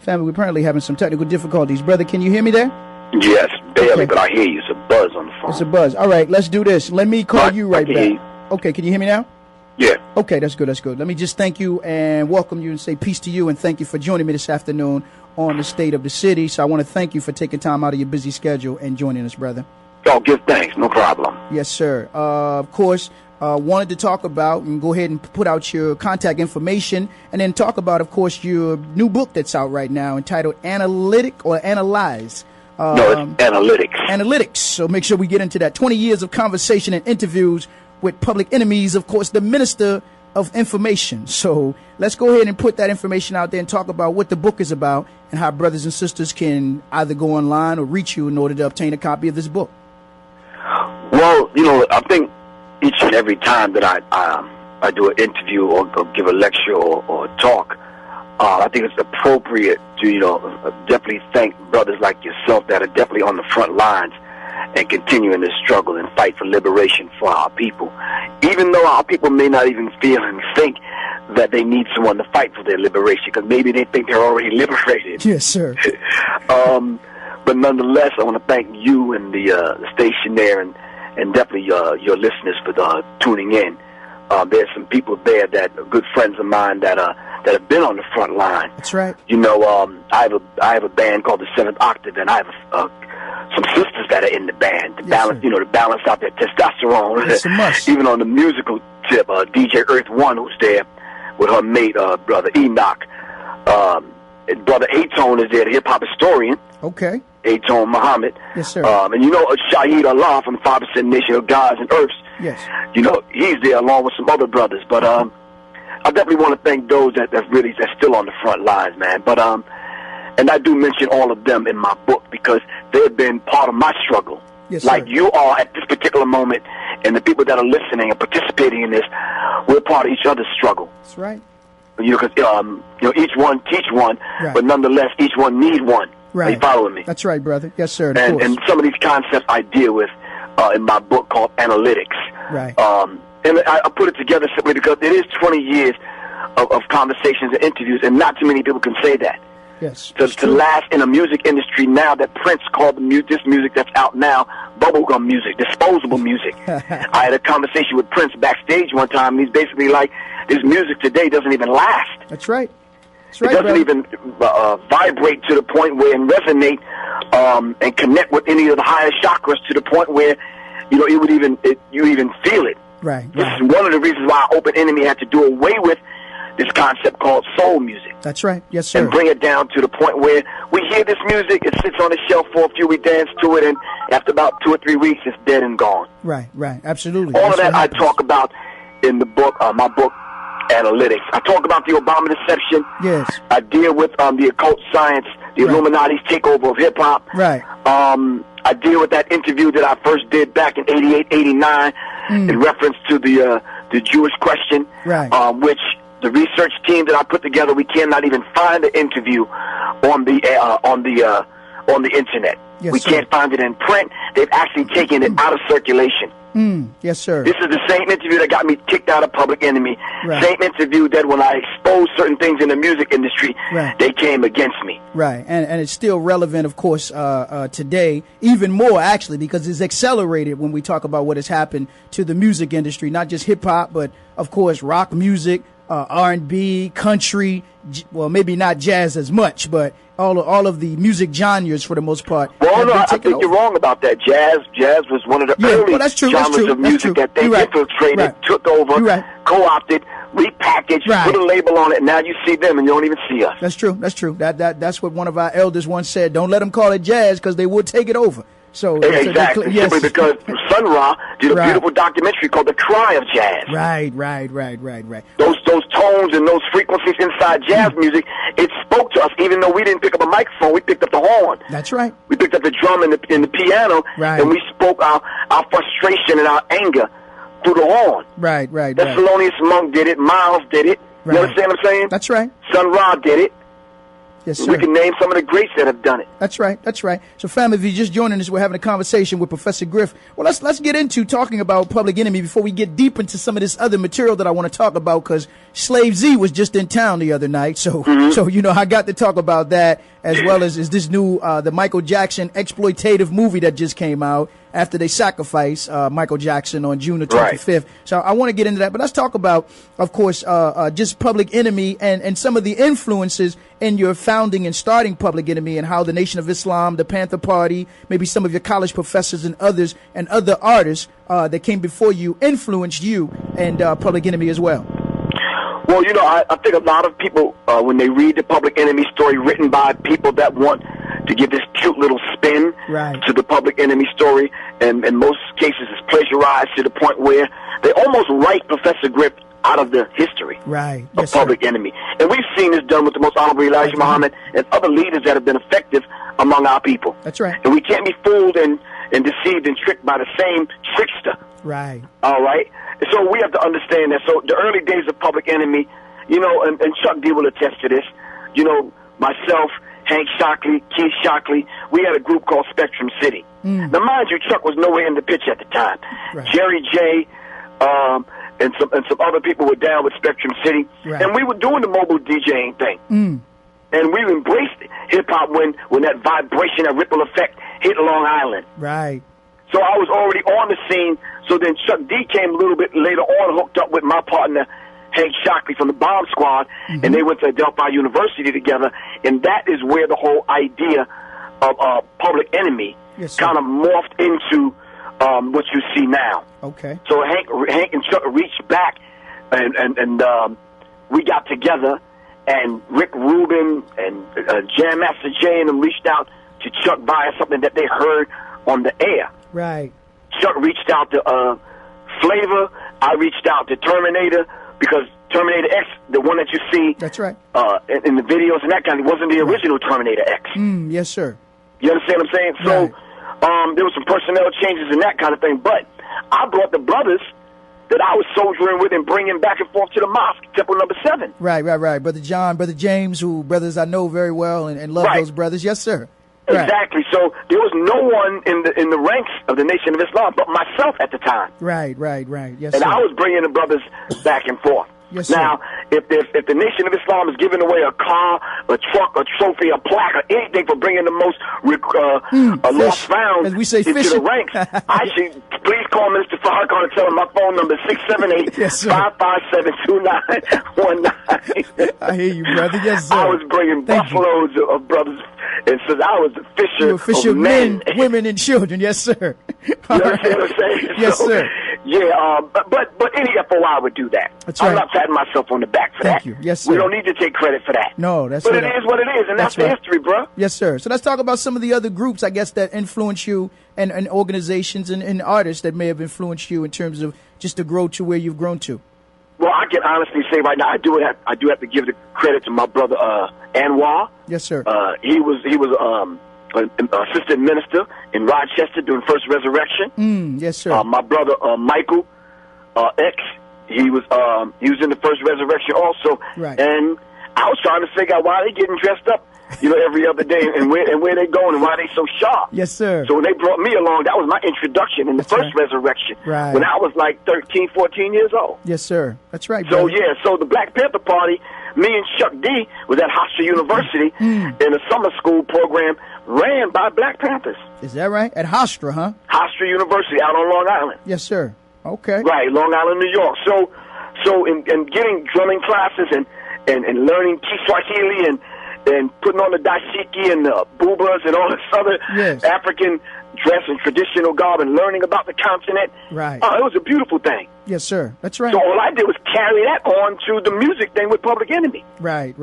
Family, we're apparently having some technical difficulties. Brother, can you hear me there? Yes, barely, Okay. but I hear you. It's a buzz on the phone. It's a buzz. All right, let's do this. Let me call you right I can back. hear you. Okay, can you hear me now? Yeah. Okay, that's good. That's good. Let me just thank you and welcome you and say peace to you and thank you for joining me this afternoon on the State of the City. So I want to thank you for taking time out of your busy schedule and joining us, brother. Oh, give thanks. No problem. Yes, sir. Of course, wanted to talk about and go ahead and put out your contact information and then talk about, of course, your new book that's out right now entitled Analytic or Analyze. No, it's analytics. Analytics. So make sure we get into that. 20 years of conversation and interviews with public enemies, of course, the Minister of Information. So let's go ahead and put that information out there and talk about what the book is about and how brothers and sisters can either go online or reach you in order to obtain a copy of this book. Well, I think each and every time that I do an interview or give a lecture or talk, I think it's appropriate to, definitely thank brothers like yourself that are definitely on the front lines and continuing this struggle and fight for liberation for our people. Even though our people may not even feel and think that they need someone to fight for their liberation, because maybe they think they're already liberated. Yes, sir. But nonetheless, I want to thank you and the station there and definitely your listeners for tuning in. There's some people there that are good friends of mine that have been on the front line. That's right. I have a band called the Seventh Octave, and I have some sisters that are in the band to balance, to balance out their testosterone. It's a must. Even on the musical tip, DJ Earth One, who's there with her mate, brother Enoch, and brother A-Tone is there, the hip hop historian. Okay. A-Tone Muhammad. Yes, sir. And Shahid Allah from the 5% Nation of Gods and Earths. Yes. He's there along with some other brothers. But I definitely want to thank those that's still on the front lines, man. But and I do mention all of them in my book because they've been part of my struggle. Yes, like sir. you are at this particular moment, and the people that are listening and participating in this, we're part of each other's struggle. That's right. Because each one teach one, Right. but nonetheless, each one need one. Right. Are you following me? That's right, brother. Yes, sir. Of course. And some of these concepts I deal with in my book called Analytics. Right. And I put it together simply because it is 20 years of conversations and interviews, and not too many people can say that. Yes. To last in a music industry now that Prince called this music that's out now bubblegum music, disposable music. I had a conversation with Prince backstage one time, and he's basically like, this music today doesn't even last. That's right. That's It right, doesn't brother. even vibrate to the point where and resonate and connect with any of the higher chakras to the point where you even feel it. Right. This Right. is one of the reasons why Open Enemy had to do away with this concept called soul music That's right. Yes, sir. and bring it down to the point where we hear this music, it sits on the shelf for a few, we dance to it, and after about 2 or 3 weeks, it's dead and gone. Right. Right. Absolutely. All That's of that what I happens. talk about in the book, my book, Analytics. I talk about the Obama deception. Yes. I deal with the occult science, the Right. Illuminati's takeover of hip-hop. Right. I deal with that interview that I first did back in 88, 89 in reference to the Jewish question, Right. which the research team that I put together, we cannot even find the interview on the internet. Yes, we sir. can't find it in print. They've actually taken it out of circulation. Yes, sir. This is the same interview that got me kicked out of Public Enemy. Right. Same interview that when I exposed certain things in the music industry, Right. they came against me. Right, and it's still relevant, of course, today, even more actually, because it's accelerated when we talk about what has happened to the music industry, not just hip hop, but of course rock music, R&B, country, well, maybe not jazz as much, but all of the music genres for the most part. Well, have no, been I taken think over. you're wrong about that. Jazz was one of the early well, that's true, that's genres true, of that's music true. that they You're right. infiltrated, Right. took over, You're right. co-opted, repackaged, Right. put a label on it, and now you see them and you don't even see us. That's true. That's true. That's what one of our elders once said. Don't let them call it jazz because they will take it over. So Exactly. yes. Simply because Sun Ra did a Right. beautiful documentary called The Cry of Jazz. Right. Those tones and those frequencies inside jazz music, it spoke to us. Even though we didn't pick up a microphone, we picked up the horn. That's right. We picked up the drum and the piano, Right. and we spoke our frustration and our anger through the horn. Right. The Thelonious Monk did it. Miles did it. Right. You understand what I'm saying? That's right. Sun Ra did it. Yes, sir. We can name some of the greats that have done it. That's right. That's right. So, family, if you're just joining us, we're having a conversation with Professor Griff. Well, let's get into talking about Public Enemy before we get deep into some of this other material that I want to talk about, because Slave Z was just in town the other night. So, I got to talk about that, as well as this new the Michael Jackson exploitative movie that just came out after they sacrificed Michael Jackson on June the 25th. Right. So I want to get into that. But let's talk about, of course, just Public Enemy and some of the influences in your founding and starting Public Enemy, and how the Nation of Islam, the Panther Party, maybe some of your college professors and others and other artists that came before you influenced you and Public Enemy as well. Well, I think a lot of people, when they read the Public Enemy story written by people that want to give this cute little spin to the Public Enemy story, and in most cases it's plagiarized to the point where they almost write Professor Griff out of the history of Public Enemy. And we've seen this done with the Most Honorable Elijah Muhammad and other leaders that have been effective among our people. That's right. And we can't be fooled and deceived and tricked by the same trickster. Right. All right? So we have to understand that. So the early days of Public Enemy, and Chuck D will attest to this, myself, Hank Shockley, Keith Shockley, we had a group called Spectrum City. Now, mind you, Chuck was nowhere in the picture at the time. Jerry J., and some other people were down with Spectrum City, and we were doing the mobile DJing thing. And we embraced hip-hop when that vibration, that ripple effect hit Long Island. Right. So I was already on the scene. So then Chuck D came a little bit later on, hooked up with my partner, Hank Shockley from the Bomb Squad, and they went to Delphi University together, and that is where the whole idea of Public Enemy kind of morphed into what you see now. Okay. So Hank and Chuck reached back, and we got together, and Rick Rubin and Jam Master Jay and them reached out to Chuck via something that they heard on the air. Right. Chuck reached out to Flavor. I reached out to Terminator, because Terminator X, the one that you see, that's right, in the videos and that kind of, wasn't the original Terminator X. Yes, sir. You understand what I'm saying? So there were some personnel changes and that kind of thing, but I brought the brothers that I was soldiering with and bringing back and forth to the mosque, Temple Number 7. Right. Brother John, Brother James, who brothers I know very well and love those brothers. Yes, sir. Exactly. So there was no one in the ranks of the Nation of Islam but myself at the time. Right. Yes, and sir. I was bringing the brothers back and forth. Yes, now, if the Nation of Islam is giving away a car, a truck, a trophy, a plaque, or anything for bringing the most lost found as we say, into the ranks, I should please call Minister Farrakhan and tell him my phone number is 678-557-2919. I hear you, brother. Yes, sir. I was bringing buffaloes of brothers. And so I was the fisher of men, women, and children. Yes, sir. You understand what I'm saying? Yes, sir. Yeah, but any FOI would do that. That's right. I'm not patting myself on the back for that. Thank you. Yes, sir. We don't need to take credit for that. No, that's But it is what it is, and that's the history, bro. Yes, sir. So let's talk about some of the other groups, I guess, that influence you, and organizations and artists that may have influenced you in terms of just to grow to where you've grown to. Well, I can honestly say right now, I do have to give the credit to my brother Anwar. Yes, sir. He was an assistant minister in Rochester during First Resurrection. Yes, sir. My brother Michael X, he was in the First Resurrection also. Right. And I was trying to figure out why they getting dressed up, every other day, and where they going and why they so sharp. Yes, sir. So when they brought me along, that was my introduction in the First Resurrection. Right. When I was like 13, 14 years old. Yes, sir. That's right, So, brother. so the Black Panther Party, me and Chuck D was at Hofstra University in a summer school program ran by Black Panthers. Is that right? At Hofstra, huh? Hofstra University out on Long Island. Yes, sir. Okay. Right, Long Island, New York. So in getting drumming classes and learning Kiswahili and putting on the dashiki and the boobas and all this other African dress and traditional garb and learning about the continent. Right. It was a beautiful thing. Yes, sir. That's right. So all I did was carry that on to the music thing with Public Enemy. Right.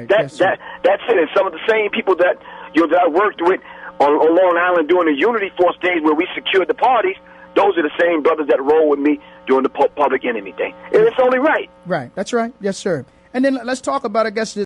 That's it. And some of the same people that that I worked with on Long Island during the Unity Force days where we secured the parties, those are the same brothers that roll with me during the Public Enemy thing. And it's only right. Right. That's right. Yes, sir. And then let's talk about, I guess,